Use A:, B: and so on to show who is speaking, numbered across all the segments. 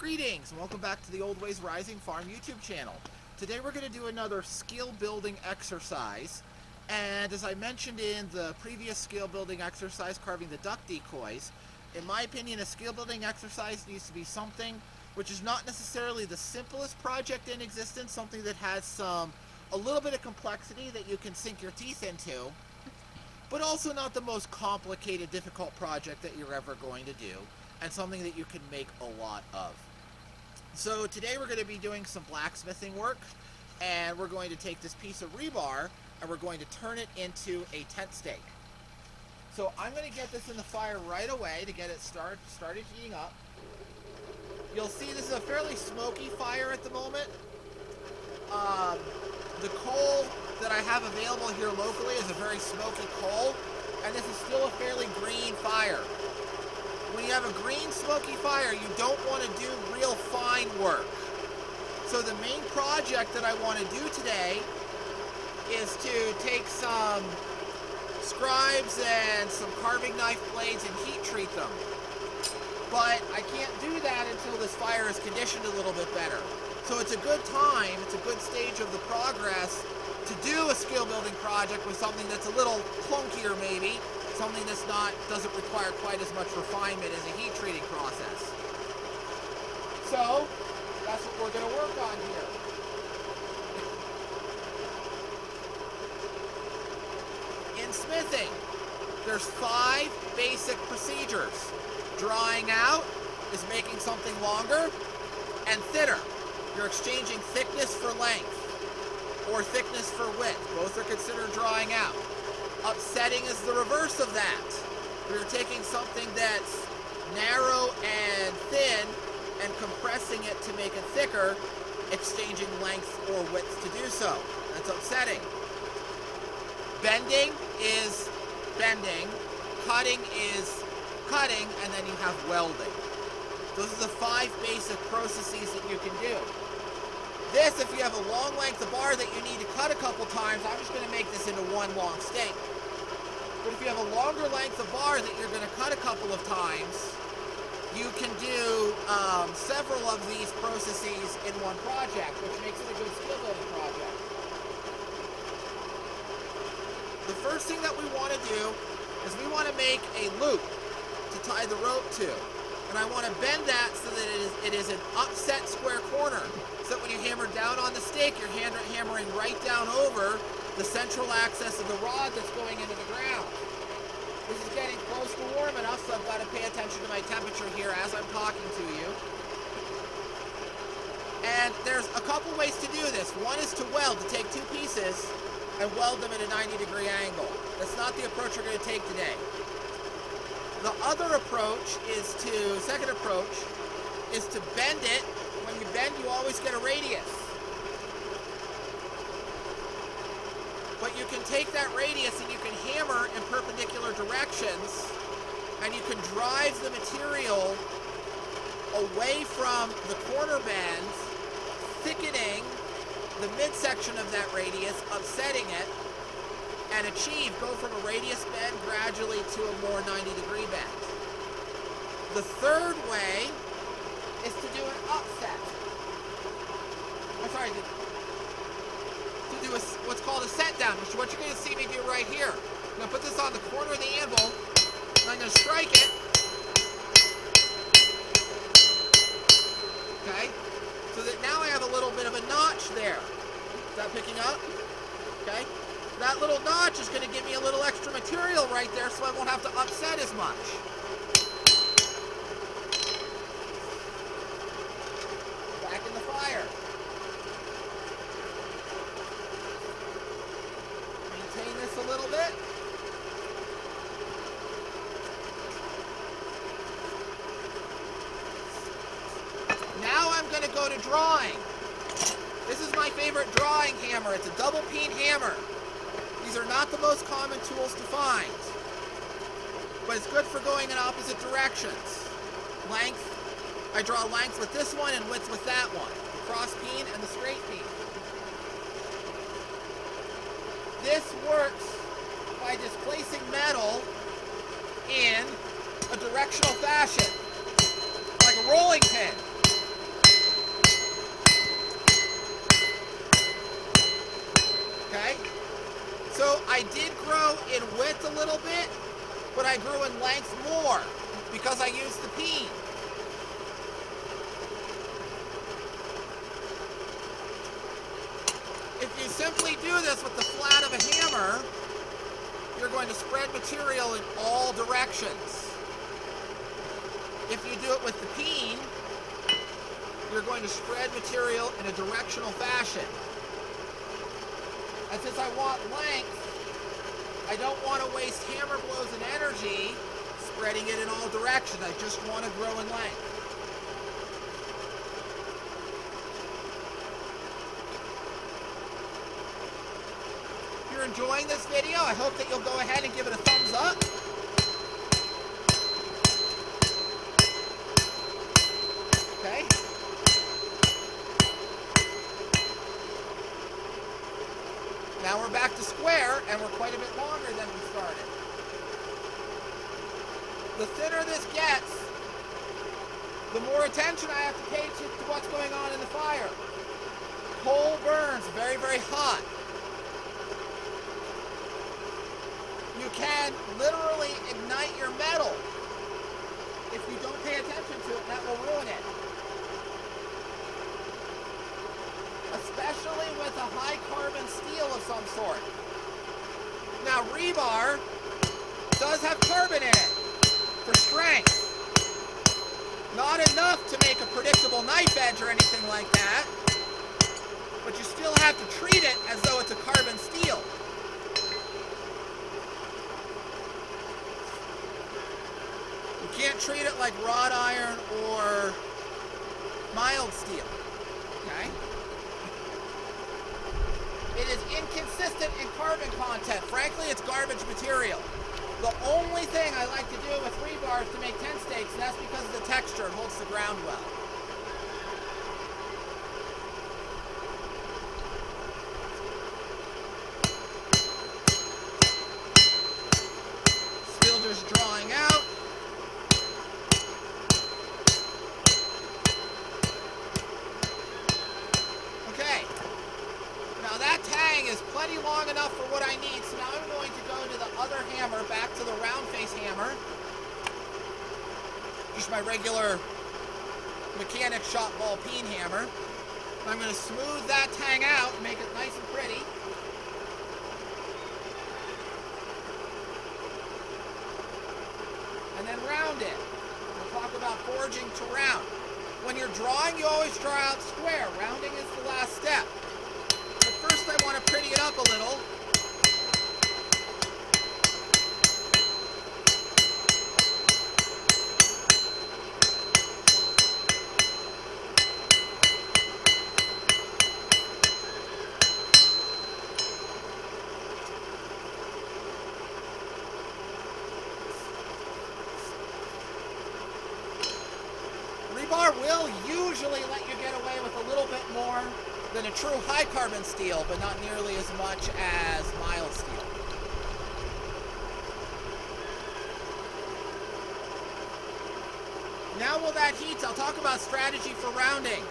A: Greetings and welcome back to the Old Ways Rising Farm YouTube channel. Today we're going to do another skill building exercise, and as I mentioned in the previous skill building exercise, carving the duck decoys, in my opinion a skill building exercise needs to be something which is not necessarily the simplest project in existence, something that has a little bit of complexity that you can sink your teeth into, but also not the most complicated, difficult project that you're ever going to do, and something that you can make a lot of. So today we're going to be doing some blacksmithing work, and we're going to take this piece of rebar and we're going to turn it into a tent stake. So I'm going to get this in the fire right away to get it started heating up. You'll see this is a fairly smoky fire at the moment. The coal that I have available here locally is a very smoky coal, and this is still a fairly green fire. When you have a green smoky fire, you don't want to do real fine work. So the main project that I want to do today is to take some scribes and some carving knife blades and heat treat them. But I can't do that until this fire is conditioned a little bit better. So it's a good time, it's a good stage of the progress to do a skill building project with something that's a little clunkier maybe, something that's doesn't require quite as much refinement as a heat treating process. So that's what we're going to work on here. In smithing, there's 5 basic procedures. Drawing out is making something longer and thinner. You're exchanging thickness for length or thickness for width. Both are considered drawing out. Upsetting is the reverse of that. We're taking something that's narrow and thin and compressing it to make it thicker, exchanging length or width to do so. That's upsetting. Bending is bending. Cutting is cutting, and then you have welding. Those are the 5 basic processes that you can do. This, if you have a long length of bar that you need to cut a couple times, I'm just going to make this into one long stake. But if you have a longer length of bar that you're going to cut a couple of times, you can do several of these processes in one project, which makes it a good skill building project. The first thing that we want to do is we want to make a loop to tie the rope to. And I want to bend that so that it is an upset square corner, so that when you hammer down on the stake, you're hammering right down over the central axis of the rod that's going into the ground. This is getting close to warm enough, so I've got to pay attention to my temperature here as I'm talking to you. And there's a couple ways to do this. One is to weld, to take 2 pieces and weld them at a 90-degree angle. That's not the approach we're going to take today. The other approach second approach is to bend it. When you bend, you always get a radius. But you can take that radius and you can hammer in perpendicular directions, and you can drive the material away from the corner bend, thickening the midsection of that radius, upsetting it, and go from a radius bend gradually to a more 90-degree bend. The third way is to do an upset. To do what's called a set down, which is what you're going to see me do right here. I'm going to put this on the corner of the anvil, and I'm going to strike it. Okay? So that now I have a little bit of a notch there. Is that picking up? Okay? That little notch is going to give me a little extra material right there, so I won't have to upset as much. Back in the fire. Maintain this a little bit. Now I'm going to go to drawing. This is my favorite drawing hammer. It's a double peen hammer. These are not the most common tools to find, but it's good for going in opposite directions. Length, I draw length with this one and width with that one. The cross peen and the straight peen. This works by displacing metal in a directional fashion, like a rolling pin. I did grow in width a little bit, but I grew in length more because I used the peen. If you simply do this with the flat of a hammer, you're going to spread material in all directions. If you do it with the peen, you're going to spread material in a directional fashion. And since I want length, I don't want to waste hammer blows and energy spreading it in all directions. I just want to grow in length. If you're enjoying this video, I hope that you'll go ahead and give it a thumbs up. Okay. Now we're back to square, and we're quite a bit longer than we started. The thinner this gets, the more attention I have to pay to what's going on in the fire. Coal burns very, very hot. You can literally ignite your metal if you don't pay attention to it, and that will ruin it. Especially with a high carbon steel of some sort. Now, rebar does have carbon in it for strength. Not enough to make a predictable knife edge or anything like that, but you still have to treat it as though it's a carbon steel. You can't treat it like wrought iron or mild steel. Okay? It is inconsistent in carbon content. Frankly, it's garbage material. The only thing I like to do with rebar is to make tent stakes, and that's because of the texture. It holds the ground well. Still just drawing out. Okay. Now that tang is plenty long enough for what I need, so now I'm going to go to the other hammer, back to the round face hammer. Just my regular mechanic shop ball peen hammer. I'm going to smooth that tang out and make it nice and pretty. And then round it. We'll talk about forging to round. When you're drawing, you always draw out square. Rounding is the last step. First, I want to pretty it up a little. Rebar will usually let you get away with a little bit more than a true high carbon steel, but not nearly as much as mild steel. Now while that heats, I'll talk about strategy for rounding.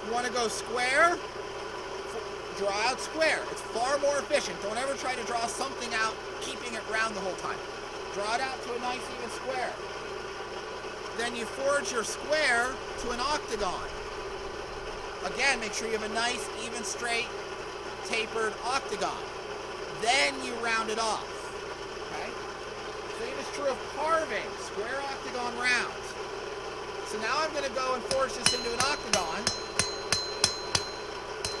A: You want to go square, draw out square. It's far more efficient. Don't ever try to draw something out, keeping it round the whole time. Draw it out to a nice even square. Then you forge your square to an octagon. Again, make sure you have a nice, even, straight, tapered octagon. Then you round it off. Okay? Same is true of carving. Square, octagon, round. So now I'm going to go and forge this into an octagon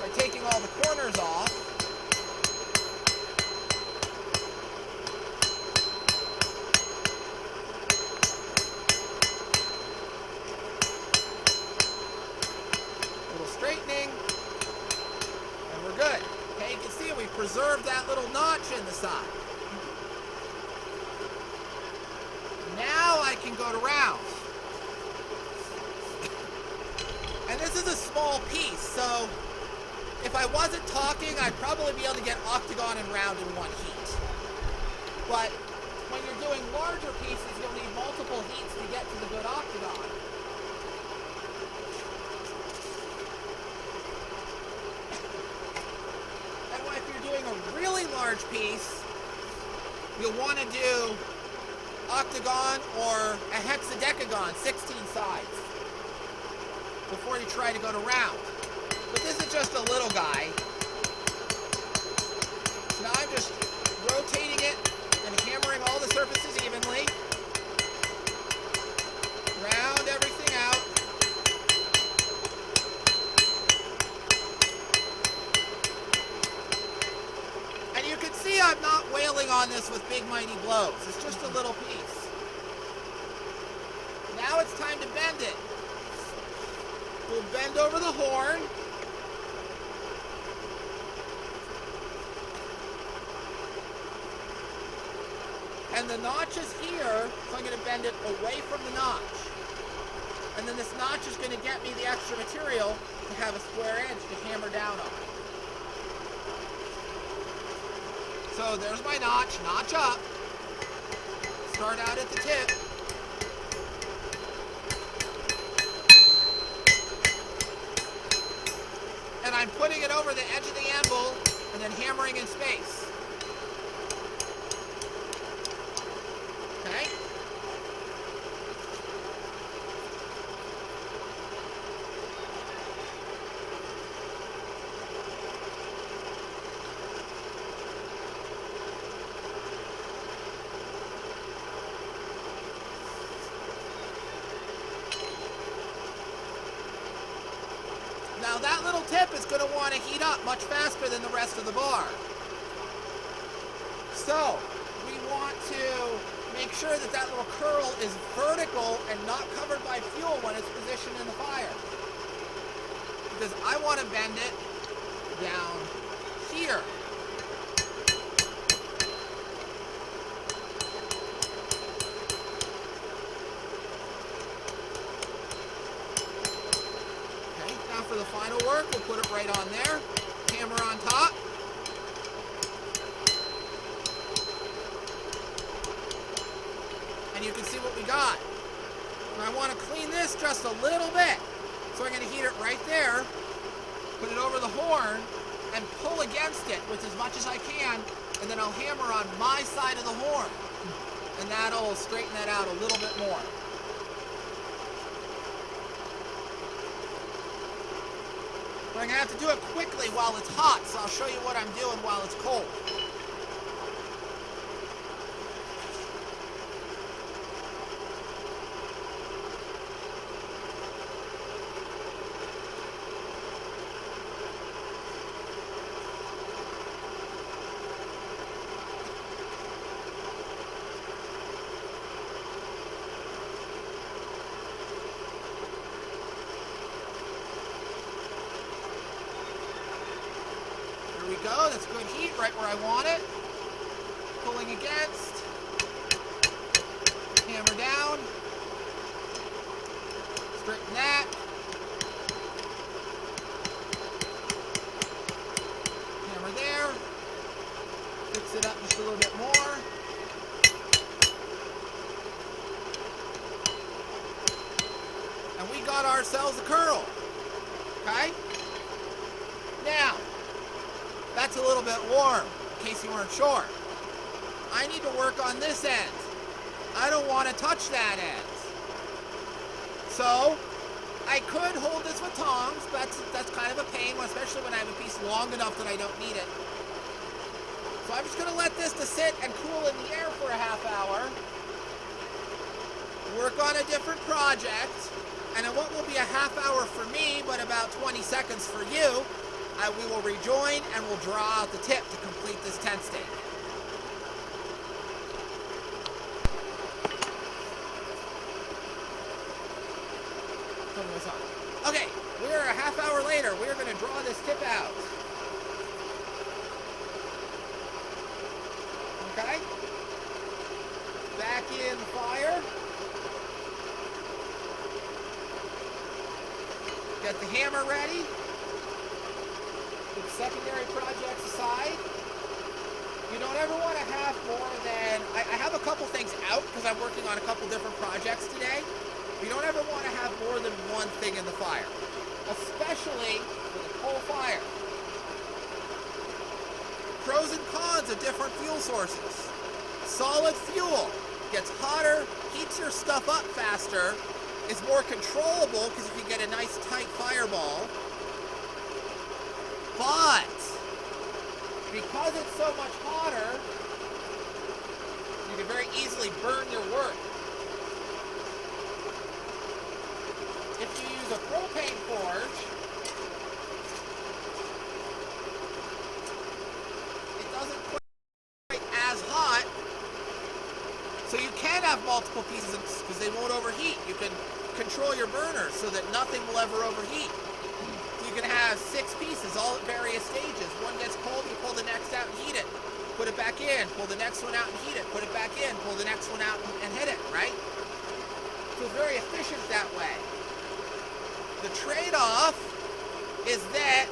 A: by taking all the corners off. Straightening, and we're good. Okay, you can see we preserved that little notch in the side. Now I can go to round. And this is a small piece, so if I wasn't talking, I'd probably be able to get octagon and round in one heat. But when you're doing larger pieces, you'll need multiple heats to get to the good octagon. large piece, you'll want to do octagon or a hexadecagon, 16 sides, before you try to go to round. But this is just a little guy. So now I'm just rotating it and hammering all the surfaces evenly. Round everything out. And you can see I'm not wailing on this with big mighty blows. It's just a little piece. Now it's time to bend it. We'll bend over the horn. And the notch is here, so I'm going to bend it away from the notch. And then this notch is going to get me the extra material to have a square edge to hammer down on. So there's my notch, notch up. Start out at the tip. And I'm putting it over the edge of the anvil and then hammering in space. Okay? Now that little tip is going to want to heat up much faster than the rest of the bar. So, we want to make sure that that little curl is vertical and not covered by fuel when it's positioned in the fire. Because I want to bend it down here. Okay, now for the final work, we'll put it right on there. Hammer on top. And you can see what we got. And I want to clean this just a little bit. So I'm going to heat it right there, put it over the horn, and pull against it with as much as I can, and then I'll hammer on my side of the horn. And that'll straighten that out a little bit more. But I'm going to have to do it quickly while it's hot, so I'll show you what I'm doing while it's cold. There we go, that's good heat, right where I want it. Pulling against, hammer down, straighten that, hammer there, fix it up just a little bit more. And we got ourselves a curl, okay? Now, that's a little bit warm, in case you weren't sure. I need to work on this end. I don't want to touch that end. So, I could hold this with tongs, but that's kind of a pain, especially when I have a piece long enough that I don't need it. So I'm just going to let this to sit and cool in the air for a half hour. Work on a different project. And in what will be a half hour for me, but about 20 seconds for you, we will rejoin and we'll draw out the tip to complete this tent stake. Okay, we're a half hour later. We're going to draw this tip out. Okay? Back in the fire. Get the hammer ready. Put secondary projects aside. You don't ever want to have more than... I have a couple things out because I'm working on a couple different projects today. You don't ever want to have more than one thing in the fire, especially with a coal fire. pros and cons of different fuel sources. Solid fuel gets hotter, heats your stuff up faster, is more controllable because you can get a nice tight fireball. But because it's so much hotter, you can very easily burn your work. If you use a propane forge, it doesn't quite as hot, so you can have multiple pieces because they won't overheat. You can control your burners so that nothing will ever overheat. You can have 6 pieces all at various stages. One gets cold, you pull the next out and heat it. Put it back in, pull the next one out and heat it. Put it back in, pull the next one out and hit it, right? So it's very efficient that way. The trade-off is that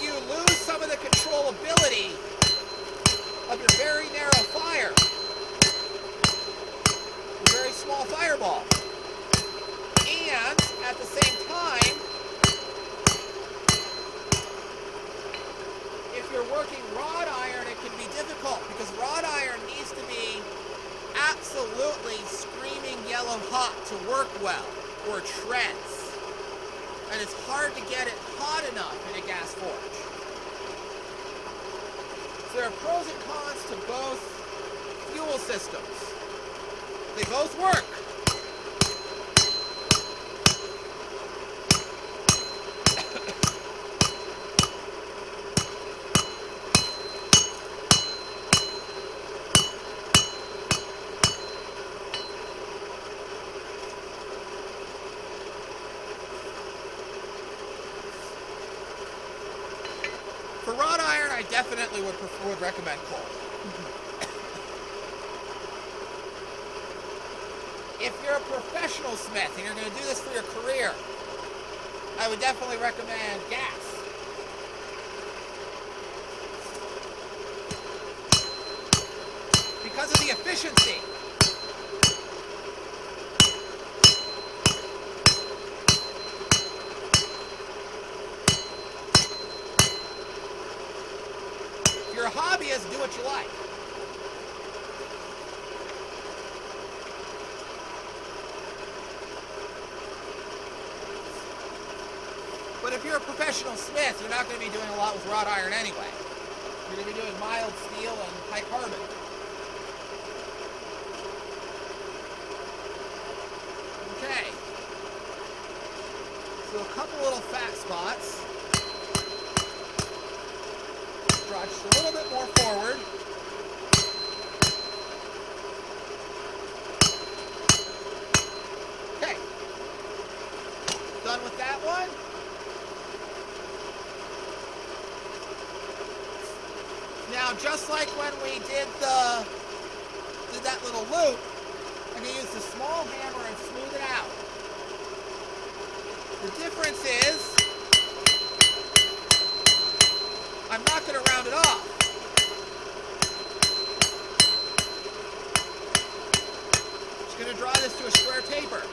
A: you lose some of the controllability of your very narrow fire. A very small fireball. And at the same time, if you're working wrought iron, it can be difficult because wrought iron needs to be absolutely screaming yellow hot to work well, or it shreds. And it's hard to get it hot enough in a gas forge. So there are pros and cons to both fuel systems. They both work. For wrought iron, I definitely would recommend coal. If you're a professional smith and you're going to do this for your career, I would definitely recommend gas. Because of the efficiency. If you're a hobbyist, do what you like. But if you're a professional smith, you're not going to be doing a lot with wrought iron anyway. You're going to be doing mild steel and high carbon. Okay. So a couple little fat spots. Draw just a little bit more forward. Okay. Done with that one. Now, just like when we did that little loop, I'm going to use the small hammer and smooth it out. The difference is, I'm not going to round it off. Just going to draw this to a square taper.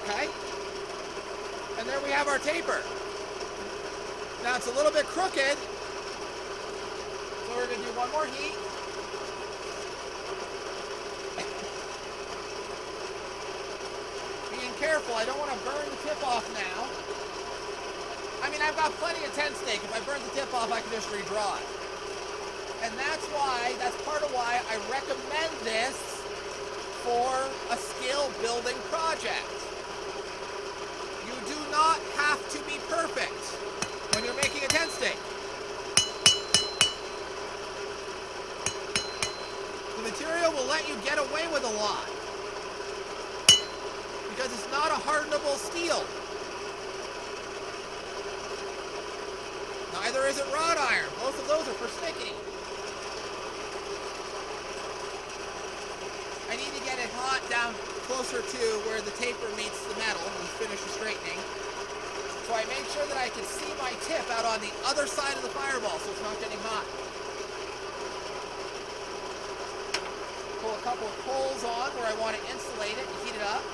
A: Okay? And there we have our taper. Now it's a little bit crooked, so we're going to do one more heat. Being careful, I don't want to burn the tip off now. I mean, I've got plenty of tent stake. If I burn the tip off, I can just redraw it. And that's part of why I recommend this for a skill building project. You do not have to be perfect when you're making a tent stake. The material will let you get away with a lot because it's not a hardenable steel. Neither is it wrought iron. Both of those are persnickety. I need to get it hot down closer to where the taper meets the metal and finish the straightening. So I made sure that I could see my tip out on the other side of the fireball so it's not getting hot. pull a couple of coals on where I want to insulate it and heat it up.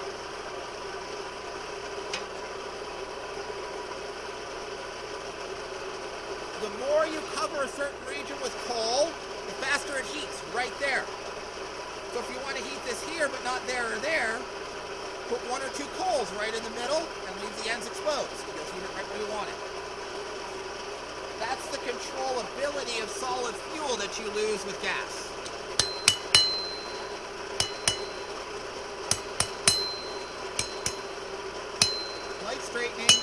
A: The more you cover a certain region with coal, the faster it heats right there. So if you want to heat this here but not there or there, put 1 or 2 coals right in the middle and leave the ends exposed. You'll heat it right where you want it. That's the controllability of solid fuel that you lose with gas. Light straightening.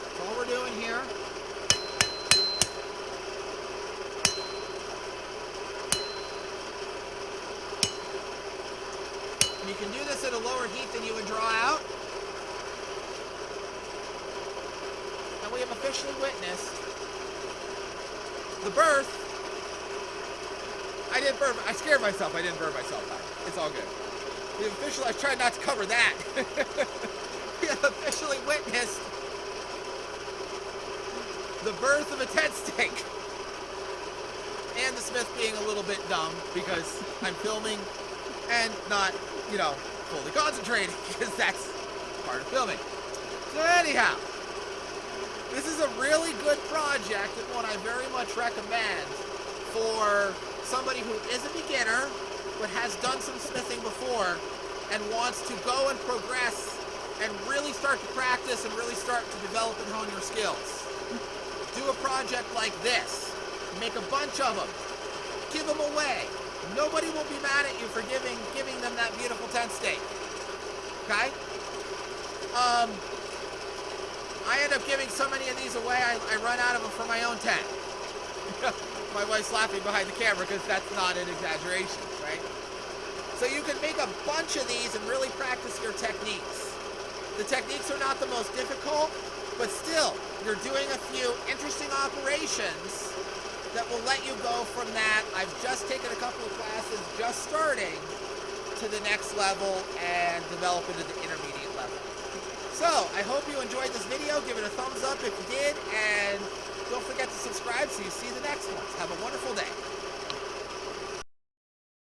A: That's all we're doing here. You can do this at a lower heat than you would draw out. And we have officially witnessed the birth. I scared myself. I didn't burn myself out. It's all good. We have officially, I tried not to cover that. We have officially witnessed the birth of a tent stake. And the smith being a little bit dumb because I'm filming and not, fully concentrating, because that's part of filming. So anyhow, this is a really good project and one I very much recommend for somebody who is a beginner but has done some smithing before and wants to go and progress and really start to practice and really start to develop and hone your skills. Do a project like this. Make a bunch of them. Give them away. Nobody will be mad at you for giving them that beautiful tent stake. Okay? I end up giving so many of these away, I run out of them for my own tent. My wife's laughing behind the camera because that's not an exaggeration, right? So you can make a bunch of these and really practice your techniques. The techniques are not the most difficult, but still, you're doing a few interesting operations that will let you go from that. I've just taken a couple of classes, just starting, to the next level and develop into the intermediate level. So, I hope you enjoyed this video. Give it a thumbs up if you did, and don't forget to subscribe so you see the next ones. Have a wonderful day.